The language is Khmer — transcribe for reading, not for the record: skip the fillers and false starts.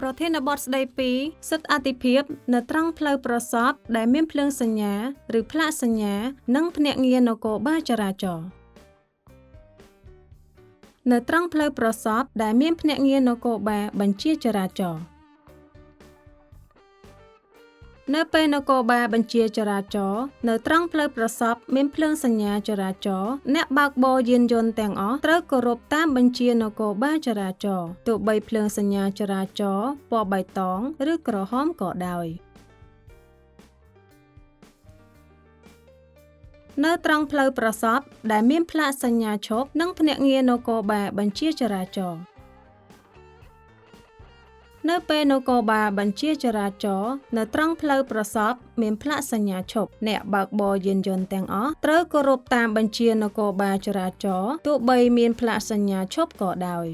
ប្រធានបទស្ដីពីសិទ្ធិអាទិភាពនៅត្រង់ផ្លូវប្រសពដែលមានភ្លើងសញ្ញាឬផ្លាកសញ្ញានិងភ្នាក់ងារនគរបាលចរាចរណ៍នៅត្រង់ផ្លូវប្រសពដែលមានភ្នាក់ងារនគរបាលបញ្ជាចរាចរណ៍នៅពេលនគរបាលបញ្ជាចរាចរណ៍នៅត្រង់ផ្លូវប្រសពមានភ្លើងសញ្ញាចរាចរណ៍អ្នកបើកបរយានយន្តទាំងអស់ត្រូវគោរពតាមបញ្ជានគរបាលចរាចរណ៍ទោះបីភ្លើងសញ្ញាចរាចរណ៍ពណ៌បៃតងឬក្រហមក៏ដោយនៅត្រង់ផ្លូវប្រសពដែលមានផ្លាកសញ្ញាឈប់និងភ្នាក់ងារនគរបាលបញ្ជាចរាចរណ៍នៅពេលនគរបាលបញ្ជាចរាចរណ៍នៅត្រង់ផ្លូវប្រសពមានផ្លាកសញ្ញាឈប់អ្នកបើកបរយានយន្តទាំងអស់ត្រូវគោរពតាមបញ្ជានគរបាលចរាចរណ៍ទោះបីមានផ្លាកសញ្ញាឈប់ក៏ដោយ